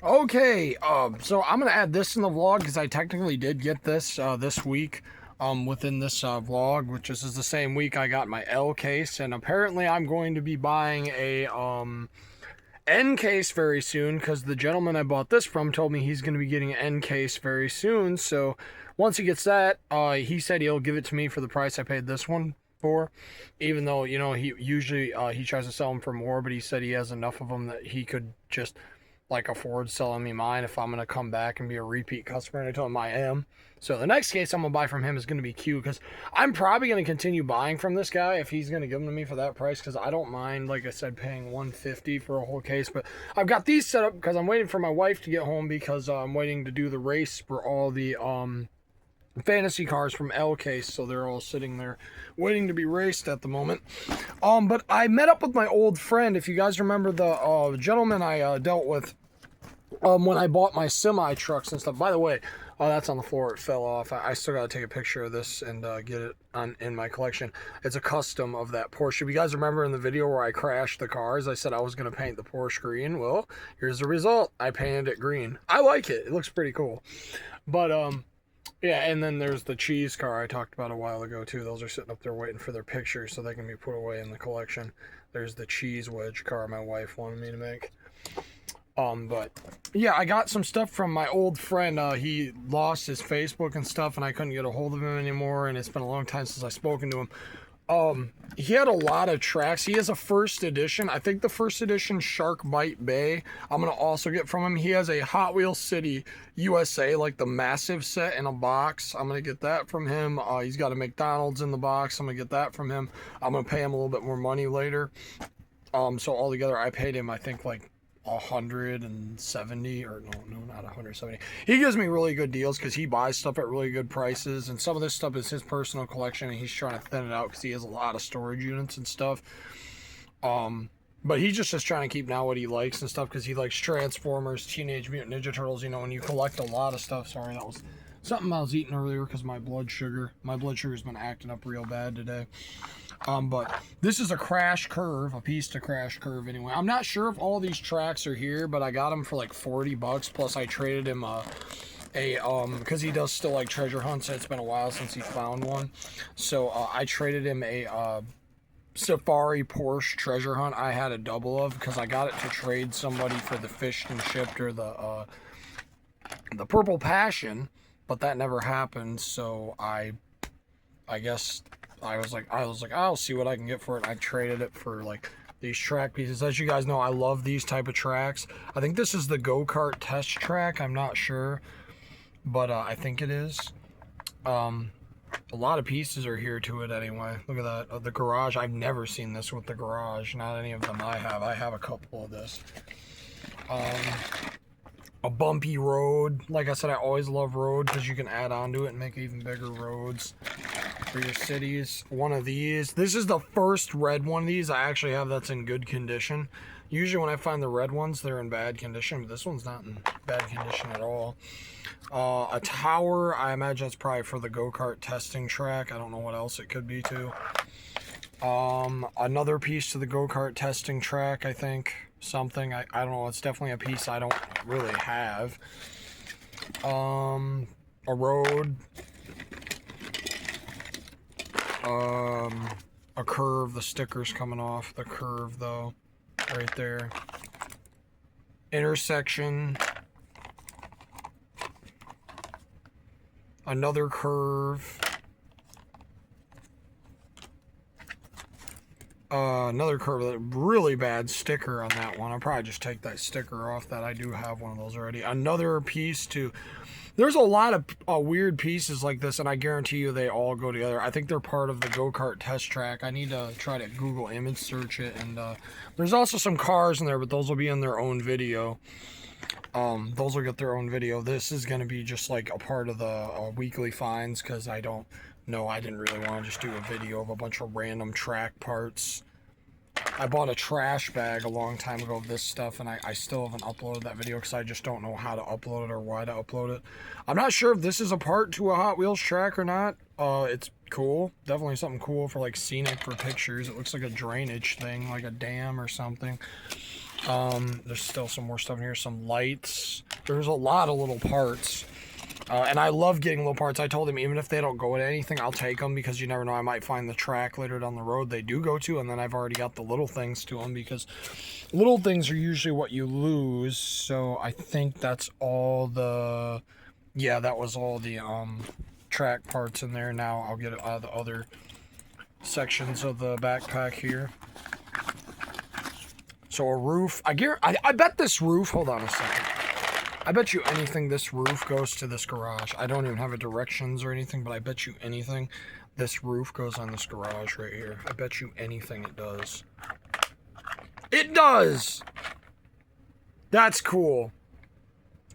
Okay, so I'm gonna add this in the vlog because I technically did get this this week. Within this vlog, which is the same week I got my L case, and apparently I'm going to be buying a N case very soon because the gentleman I bought this from told me he's going to be getting an N case very soon. So once he gets that, he said he'll give it to me for the price I paid this one for, even though he usually he tries to sell them for more, but he said he has enough of them that he could just like afford selling me mine if I'm gonna come back and be a repeat customer, and I told him I am. So the next case I'm gonna buy from him is gonna be Q, because I'm probably gonna continue buying from this guy if he's gonna give them to me for that price, because I don't mind, like I said, paying $150 for a whole case. But I've got these set up because I'm waiting for my wife to get home, because I'm waiting to do the race for all the fantasy cars from L case, so they're all sitting there waiting to be raced at the moment. But I met up with my old friend. If you guys remember the gentleman I dealt with when I bought my semi trucks and stuff. By the way, that's on the floor. It fell off. I still got to take a picture of this and get it in my collection. It's a custom of that Porsche. If you guys remember in the video where I crashed the cars, I said I was going to paint the Porsche green. Well, here's the result. I painted it green. I like it. It looks pretty cool. But yeah, and then there's the cheese car I talked about a while ago too. Those are sitting up there waiting for their pictures so they can be put away in the collection. There's the cheese wedge car my wife wanted me to make. But yeah, I got some stuff from my old friend. He lost his Facebook and stuff, and I couldn't get a hold of him anymore, and it's been a long time since I've spoken to him. He had a lot of tracks. He has a first edition. I think the first edition Shark Bite Bay I'm going to also get from him. He has a Hot Wheels City USA, like the massive set in a box. I'm going to get that from him. He's got a McDonald's in the box. I'm going to get that from him. I'm going to pay him a little bit more money later. So altogether, I paid him, I think, like 170, or no, not 170. He gives me really good deals because he buys stuff at really good prices, and some of this stuff is his personal collection, and he's trying to thin it out because he has a lot of storage units and stuff. But he's just trying to keep now what he likes and stuff, because he likes Transformers, Teenage Mutant Ninja Turtles. When you collect a lot of stuff. Sorry, that was something I was eating earlier because my blood sugar's been acting up real bad today. But this is a Crash Curve, a piece to Crash Curve anyway. I'm not sure if all these tracks are here, but I got them for like $40, plus I traded him because he does still like treasure hunts, and it's been a while since he found one. So I traded him a Safari Porsche treasure hunt I had a double of, because I got it to trade somebody for the Fished and Shipped, or the Purple Passion, but that never happened. So I guess I was like, I'll see what I can get for it. I traded it for like these track pieces. As you guys know, I love these type of tracks. I think this is the go-kart test track. I'm not sure, but I think it is. A lot of pieces are here to it anyway. Look at that. The garage. I've never seen this with the garage. Not any of them I have. I have a couple of this. A bumpy road. Like I said, I always love roads because you can add on to it and make even bigger roads for your cities. One of these. This is the first red one of these I actually have that's in good condition. Usually when I find the red ones, they're in bad condition, but this one's not in bad condition at all. A tower. I imagine it's probably for the go-kart testing track. I don't know what else it could be too. Another piece to the go-kart testing track, I think. Something. I don't know. It's definitely a piece I don't really have. A road. A curve. The sticker's coming off the curve though. Right there. Intersection. Another curve. Another curve. A really bad sticker on that one. I'll probably just take that sticker off. That I do have one of those already. Another piece to... There's a lot of weird pieces like this, and I guarantee you they all go together. I think they're part of the go-kart test track. I need to try to Google image search it. And there's also some cars in there, but those will be in their own video. Those will get their own video. This is going to be just like a part of the weekly finds, because I don't know. I didn't really want to just do a video of a bunch of random track parts. I bought a trash bag a long time ago of this stuff, and I still haven't uploaded that video because I just don't know how to upload it or why to upload it. I'm not sure if this is a part to a Hot Wheels track or not. It's cool. Definitely something cool for like scenic for pictures. It looks like a drainage thing, like a dam or something. There's still some more stuff in here, some lights. There's a lot of little parts. And I love getting little parts. I told him even if they don't go to anything, I'll take them because you never know. I might find the track later down the road they do go to, and then I've already got the little things to them because little things are usually what you lose. So I think that's all the... Yeah, that was all the track parts in there. Now I'll get it out of the other sections of the backpack here. So a roof. I bet this roof... Hold on a second. I bet you anything this roof goes to this garage. I don't even have a directions or anything, but I bet you anything this roof goes on this garage right here. I bet you anything it does. It does! That's cool.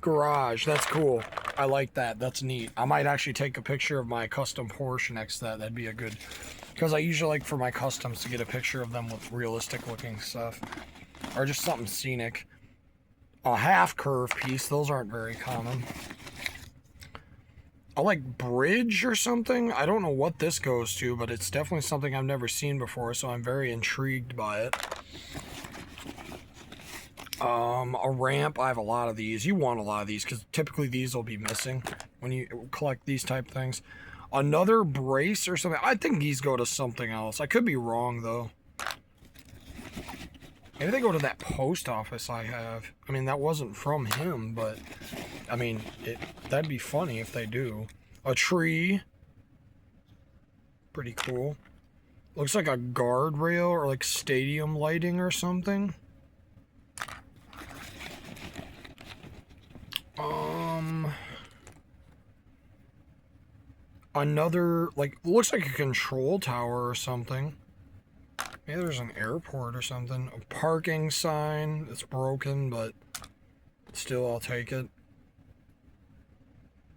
Garage, that's cool. I like that. That's neat. I might actually take a picture of my custom Porsche next to that. That'd be a good... Because I usually like for my customs to get a picture of them with realistic looking stuff. Or just something scenic. A half curve piece, those aren't very common. I like bridge or something. I don't know what this goes to, but it's definitely something I've never seen before, so I'm very intrigued by it. A ramp. I have a lot of these. You want a lot of these because typically these will be missing when you collect these type things. Another brace or something. I think these go to something else. I could be wrong though. Maybe they go to that post office I have. I mean, that wasn't from him, but I mean, that'd be funny if they do. A tree. Pretty cool. Looks like a guardrail or like stadium lighting or something. Another, like, looks like a control tower or something. Maybe there's an airport or something. A parking sign. It's broken, but still, I'll take it.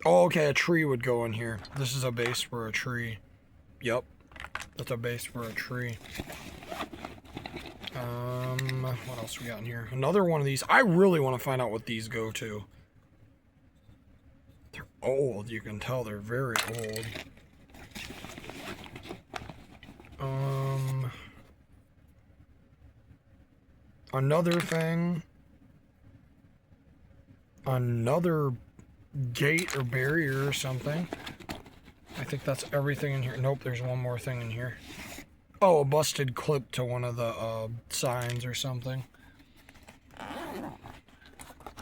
Oh, okay, a tree would go in here. This is a base for a tree. Yep, that's a base for a tree. What else we got in here? Another one of these. I really want to find out what these go to. They're old. You can tell they're very old. Another thing. Another gate or barrier or something. I think that's everything in here. Nope, there's one more thing in here. Oh, a busted clip to one of the signs or something.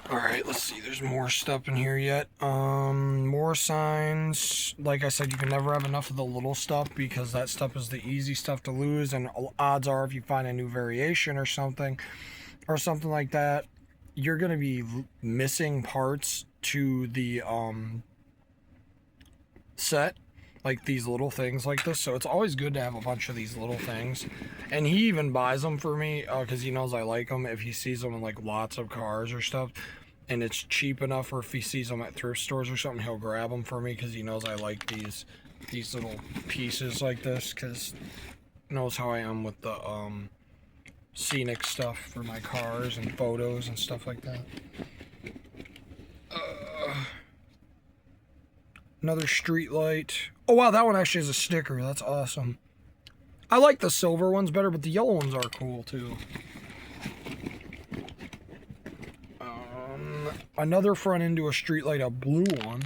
Alright, let's see. There's more stuff in here yet. More signs. Like I said, you can never have enough of the little stuff because that stuff is the easy stuff to lose. And odds are if you find a new variation or something like that, you're going to be missing parts to the set. Like these little things like this. So it's always good to have a bunch of these little things. And he even buys them for me because he knows I like them. If he sees them in like lots of cars or stuff and it's cheap enough, or if he sees them at thrift stores or something, he'll grab them for me because he knows I like these little pieces like this, because he knows how I am with the scenic stuff for my cars and photos and stuff like that. Another street light. Oh wow, that one actually has a sticker. That's awesome. I like the silver ones better, but the yellow ones are cool too. Another front end to a street light, a blue one.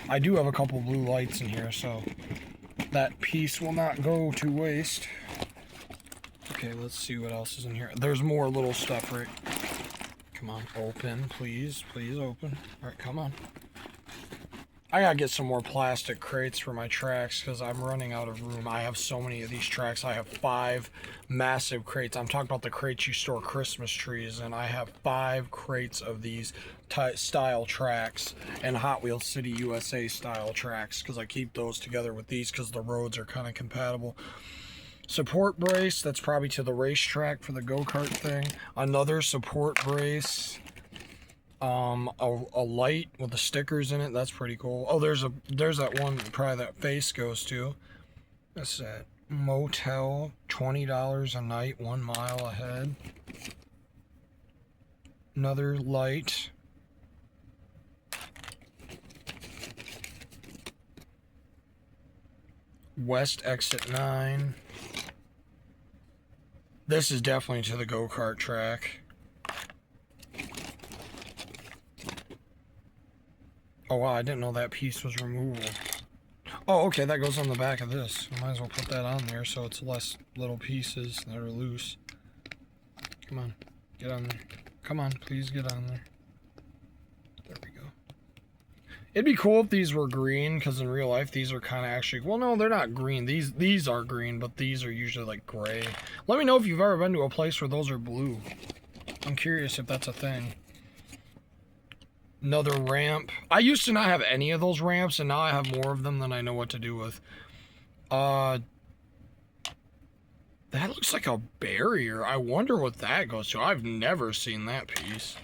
I do have a couple blue lights in here, so that piece will not go to waste. Okay, let's see what else is in here. There's more little stuff, right? Come on, open, please. Please open. Alright, come on. I gotta get some more plastic crates for my tracks because I'm running out of room. I have so many of these tracks. I have 5 massive crates. I'm talking about the crates you store Christmas trees in. I have 5 crates of these style tracks and Hot Wheels City USA style tracks because I keep those together with these because the roads are kind of compatible. Support brace, that's probably to the racetrack for the go-kart thing. Another support brace. A light with the stickers in it. That's pretty cool. Oh, there's that one probably that face goes to. That's that motel, $20 a night, 1 mile ahead. Another light. West exit 9. This is definitely to the go-kart track. Oh wow, I didn't know that piece was removable. Oh, okay, that goes on the back of this. I might as well put that on there so it's less little pieces that are loose. Come on, get on there. Come on, please get on there. There we go. It'd be cool if these were green, because in real life these are kind of actually, well, no, they're not green. These are green, but these are usually like gray. Let me know if you've ever been to a place where those are blue. I'm curious if that's a thing. Another ramp. I used to not have any of those ramps, and now I have more of them than I know what to do with. That looks like a barrier. I wonder what that goes to. I've never seen that piece.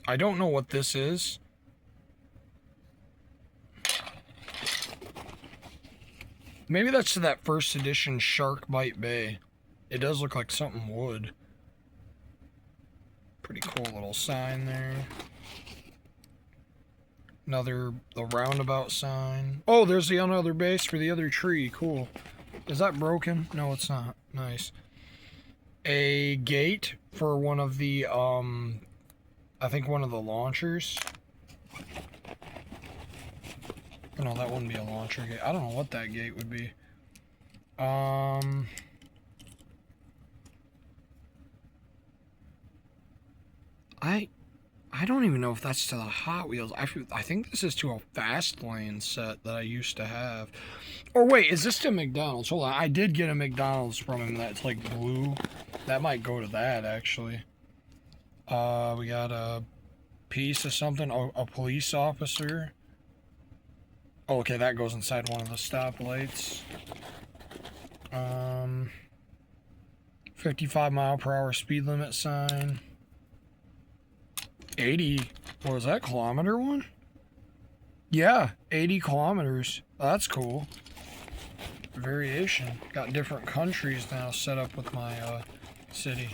I don't know what this is. Maybe that's to that first edition Shark Bite Bay. It does look like something wood. Pretty cool little sign there. The roundabout sign. Oh, there's the other base for the other tree. Cool. Is that broken? No, it's not. Nice. A gate for one of the, I think one of the launchers. No, that wouldn't be a launcher gate. I don't know what that gate would be. I don't even know if that's to the Hot Wheels. I think this is to a Fast Lane set that I used to have. Or wait, is this to McDonald's? Hold on, I did get a McDonald's from him that's like blue. That might go to that, actually. We got a piece of something. Oh, a police officer. Oh, okay, that goes inside one of the stoplights. 55-mile-per-hour speed limit sign. 80, what was that, kilometer one? Yeah, 80 kilometers. That's cool. Variation. Got different countries now set up with my city.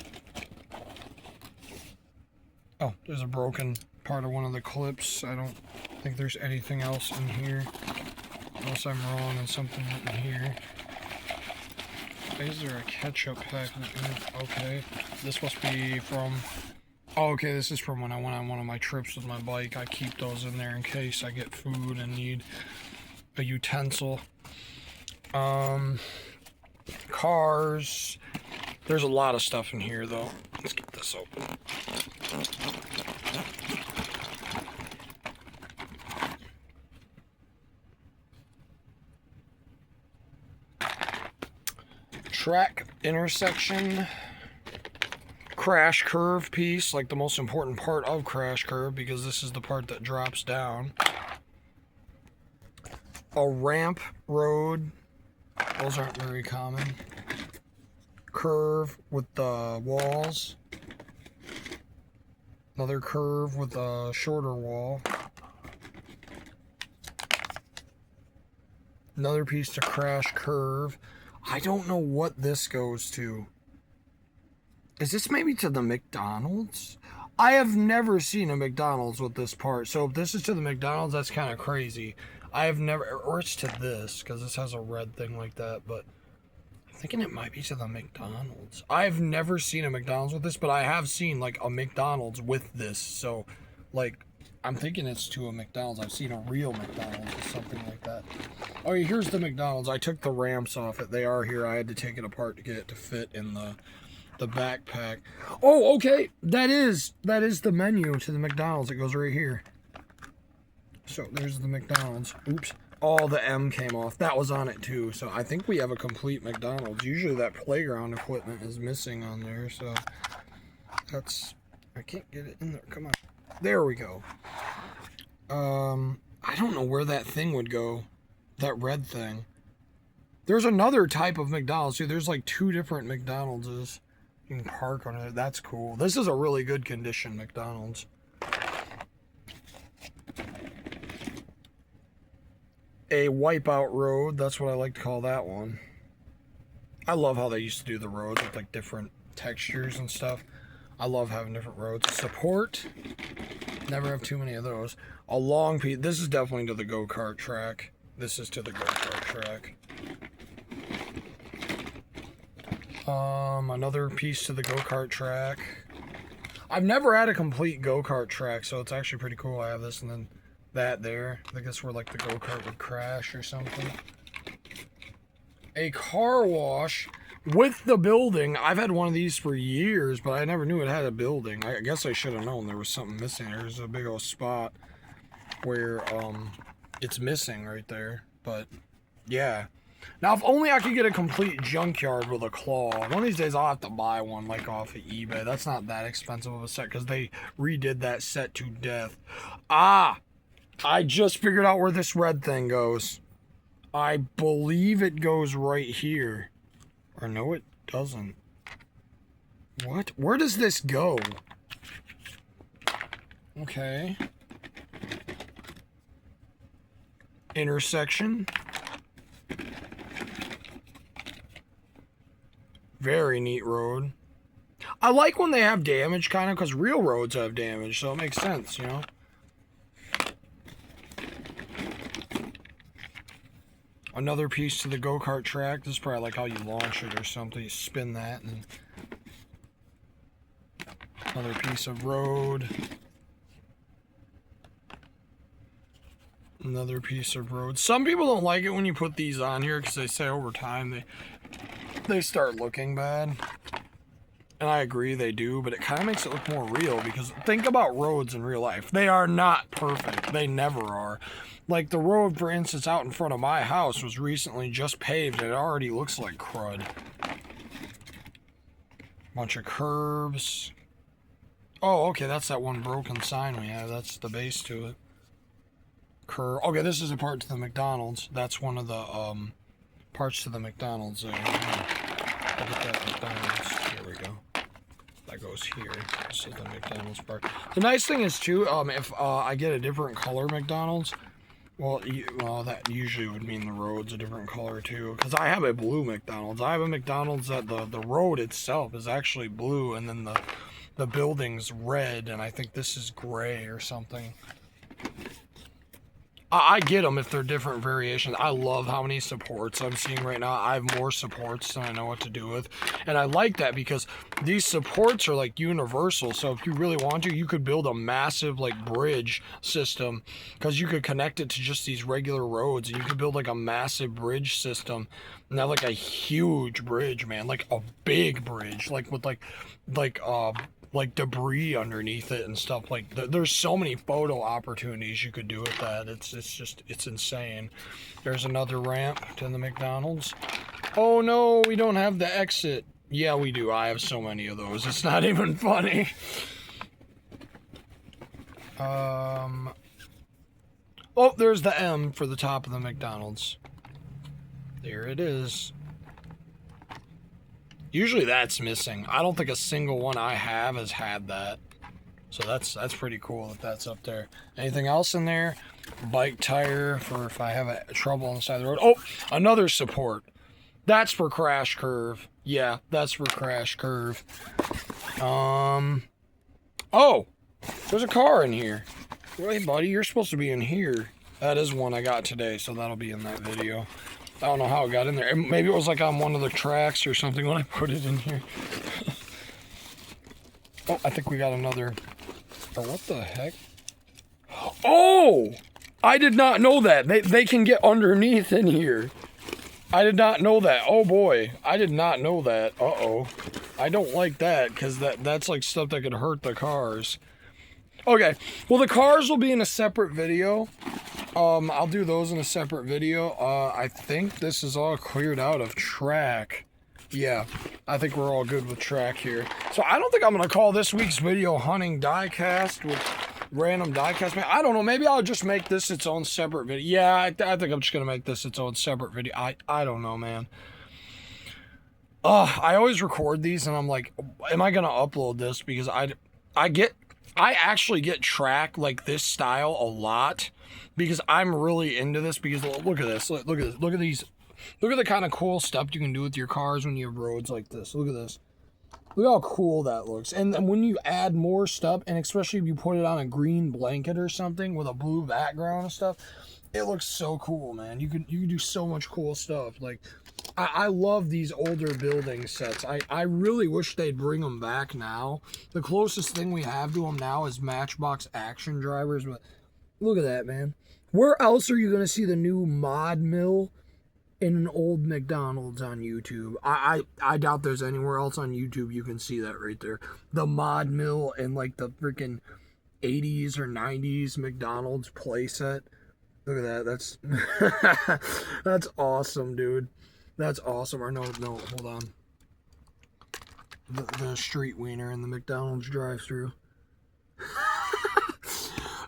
Oh, there's a broken part of one of the clips. I don't think there's anything else in here. Unless I'm wrong and something in here. Is there a ketchup pack? Okay, this must be from... Oh, okay, this is from when I went on one of my trips with my bike. I keep those in there in case I get food and need a utensil. Cars. There's a lot of stuff in here, though. Let's get this open. Track intersection. Crash curve piece, like the most important part of Crash Curve, because this is the part that drops down. A ramp road. Those aren't very common. Curve with the walls. Another curve with a shorter wall. Another piece to Crash Curve. I don't know what this goes to. Is this maybe to the McDonald's? I have never seen a McDonald's with this part. So if this is to the McDonald's, that's kind of crazy. I have never, or it's to this, because this has a red thing like that, but I'm thinking it might be to the McDonald's. I've never seen a McDonald's with this, but I have seen like a McDonald's with this. So like, I'm thinking it's to a McDonald's. I've seen a real McDonald's or something like that. Oh, here's the McDonald's. I took the ramps off it. They are here. I had to take it apart to get it to fit in the backpack. Oh, okay. That is the menu to the McDonald's. It goes right here. So there's the McDonald's. Oops. All the M came off. That was on it too. So I think we have a complete McDonald's. Usually that playground equipment is missing on there. So that's... I can't get it in there. Come on. There we go. I don't know where that thing would go. That red thing. There's another type of McDonald's too. There's like 2 different McDonald's. You can park on it. That's cool. This is a really good condition McDonald's. A wipeout road. That's what I like to call that one. I love how they used to do the roads with like different textures and stuff. I love having different roads. Support. Never have too many of those. A long piece. This is definitely to the go-kart track. This is to the go-kart track. Another piece to the go-kart track. I've never had a complete go-kart track, so it's actually pretty cool. I have this and then that there. I think that's where like the go-kart would crash or something. A car wash with the building. I've had one of these for years, but I never knew it had a building. I guess I should have known there was something missing. There's a big old spot where it's missing right there. But yeah. Now, if only I could get a complete junkyard with a claw. One of these days I'll have to buy one like off of eBay. That's not that expensive of a set because they redid that set to death. Ah! I just figured out where this red thing goes. I believe it goes right here. Or no, it doesn't. What? Where does this go? Okay. Intersection. Very neat road. I like when they have damage, kind of, because real roads have damage, so it makes sense, you know? Another piece to the go-kart track. This is probably like how you launch it or something. You spin that and another piece of road. Another piece of road. Some people don't like it when you put these on here because they say over time they start looking bad. And I agree they do, but it kind of makes it look more real because think about roads in real life. They are not perfect. They never are. Like the road, for instance, out in front of my house was recently just paved and it already looks like crud. Bunch of curbs. Oh, okay, that's that one broken sign we have. That's the base to it. Curb. Okay, this is a part to the McDonald's. That's one of the parts to the McDonald's there. Look at that McDonald's. Here we go. That goes here. This is the McDonald's part. The nice thing is too, if I get a different color McDonald's, well, that usually would mean the road's a different color too. Because I have a blue McDonald's. I have a McDonald's that the road itself is actually blue, and then the building's red, and I think this is gray or something. I get them if they're different variations. I love how many supports I'm seeing right now. I have more supports than I know what to do with. And I like that because these supports are like universal. So if you really want to, you could build a massive like bridge system because you could connect it to just these regular roads. And you could build like a massive bridge system. And have like a huge bridge, man. Like a big bridge. Like with like debris underneath it and stuff. Like there's so many photo opportunities you could do with that. It's insane. There's another ramp to the McDonald's. Oh no, we don't have the exit. Yeah, we do. I have so many of those. It's not even funny. Oh, there's the M for the top of the McDonald's. There it is. Usually that's missing. I don't think a single one I have has had that. So that's pretty cool that that's up there. Anything else in there? Bike tire for if I have trouble on the side of the road. Oh, another support. That's for crash curve. Yeah, that's for crash curve. Oh, there's a car in here. Hey, buddy, you're supposed to be in here. That is one I got today, so that'll be in that video. I don't know how it got in there. Maybe it was like on one of the tracks or something when I put it in here. Oh, I think we got another. Oh, what the heck? Oh! I did not know that. They can get underneath in here. I did not know that. Oh boy. I did not know that. Uh-oh. I don't like that because that's like stuff that could hurt the cars. Okay. Well, the cars will be in a separate video. I'll do those in a separate video. I think this is all cleared out of track. Yeah, I think we're all good with track here. So I don't think I'm going to call this week's video Hunting Diecast with random diecast. I don't know. Maybe I'll just make this its own separate video. Yeah, I think I'm just going to make this its own separate video. I don't know, man. I always record these and I'm like, am I going to upload this? Because I actually get track like this style a lot because I'm really into this because look at this. Look at this. Look at these. Look at the kind of cool stuff you can do with your cars when you have roads like this. Look at this. Look how cool that looks. And then when you add more stuff, and especially if you put it on a green blanket or something with a blue background and stuff, It looks so cool, man. You can do so much cool stuff. Like, I love these older building sets. I really wish they'd bring them back now. The closest thing we have to them now is Matchbox action drivers. But look at that, man. Where else are you going to see the new mod mill in an old McDonald's on YouTube? I doubt there's anywhere else on YouTube you can see that right there. The mod mill and like the freaking 80s or 90s McDonald's playset. Look at that. That's awesome, dude. That's awesome. Or no, hold on. The street wiener in the McDonald's drive-thru.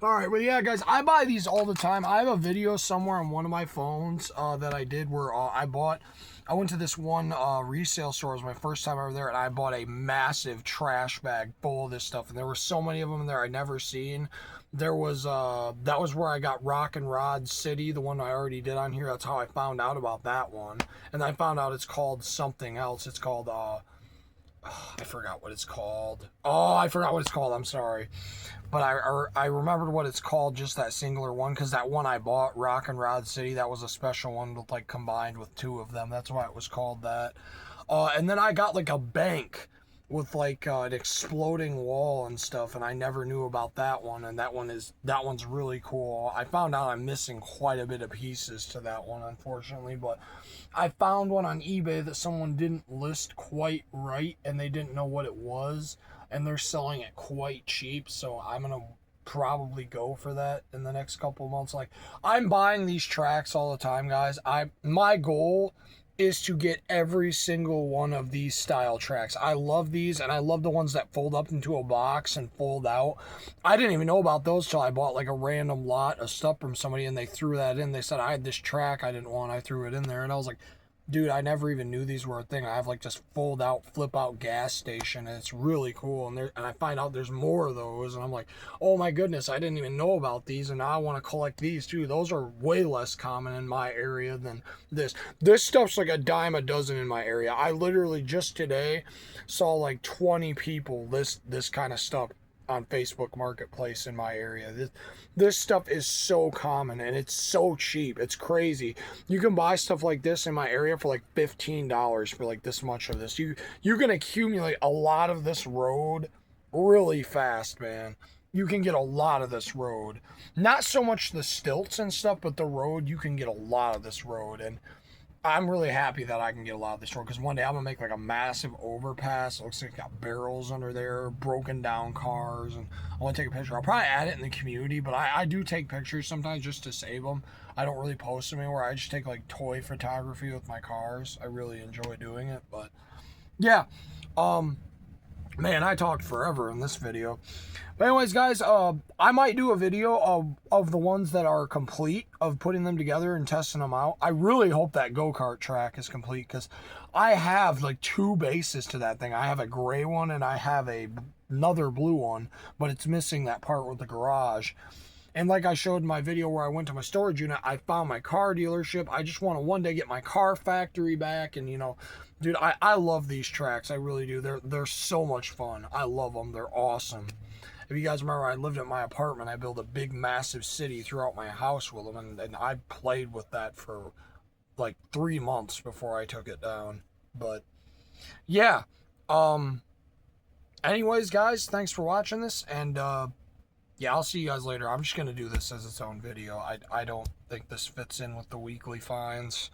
All right, well, yeah, guys, I buy these all the time. I have a video somewhere on one of my phones that I did where I went to this one resale store. It was my first time over there, and I bought a massive trash bag full of this stuff. And there were so many of them in there I'd never seen. There was, that was where I got Rock and Rod City, the one I already did on here. That's how I found out about that one. And I found out it's called something else. It's called, I forgot what it's called. Oh, I forgot what it's called. I'm sorry. But I remembered what it's called, just that singular one, because that one I bought, Rock and Rod City, that was a special one with, like, combined with two of them. That's why it was called that. And then I got, like, a bank with, like, an exploding wall and stuff, and I never knew about that one, and that one's really cool. I found out I'm missing quite a bit of pieces to that one, unfortunately, but I found one on eBay that someone didn't list quite right, and they didn't know what it was, and they're selling it quite cheap, so I'm gonna probably go for that in the next couple of months. Like, I'm buying these tracks all the time, guys. My goal is to get every single one of these style tracks. I love these, and I love the ones that fold up into a box and fold out. I didn't even know about those till I bought like a random lot of stuff from somebody, and they threw that in. They said I had this track I didn't want. I threw it in there, and I was like, dude, I never even knew these were a thing. I have like this fold out, flip out gas station, and it's really cool. And I find out there's more of those, and I'm like, oh my goodness, I didn't even know about these, and now I want to collect these too. Those are way less common in my area than this. This stuff's like a dime a dozen in my area. I literally just today saw like 20 people list this kind of stuff on Facebook Marketplace in my area. This stuff is so common, and it's so cheap. It's crazy. You can buy stuff like this in my area for like $15 for like this much of this. You can accumulate a lot of this road really fast, man. You can get a lot of this road. Not so much the stilts and stuff, but the road, you can get a lot of this road. And I'm really happy that I can get a lot of this road, because one day I'm going to make like a massive overpass. It looks like it's got barrels under there, broken down cars, and I want to take a picture. I'll probably add it in the community, but I do take pictures sometimes just to save them. I don't really post them anywhere. I just take like toy photography with my cars. I really enjoy doing it, but yeah. Man, I talked forever in this video. But anyways, guys, I might do a video of the ones that are complete, of putting them together and testing them out. I really hope that go-kart track is complete, because I have like two bases to that thing. I have a gray one and I have another blue one, but it's missing that part with the garage. And like I showed in my video where I went to my storage unit, I found my car dealership. I just want to one day get my car factory back. And, you know, dude, I love these tracks. I really do. They're so much fun. I love them. They're awesome. If you guys remember, I lived at my apartment. I built a big, massive city throughout my house with them. And I played with that for like 3 months before I took it down. But, yeah. Anyways, guys, thanks for watching this. And, yeah, I'll see you guys later. I'm just going to do this as its own video. I don't think this fits in with the weekly finds.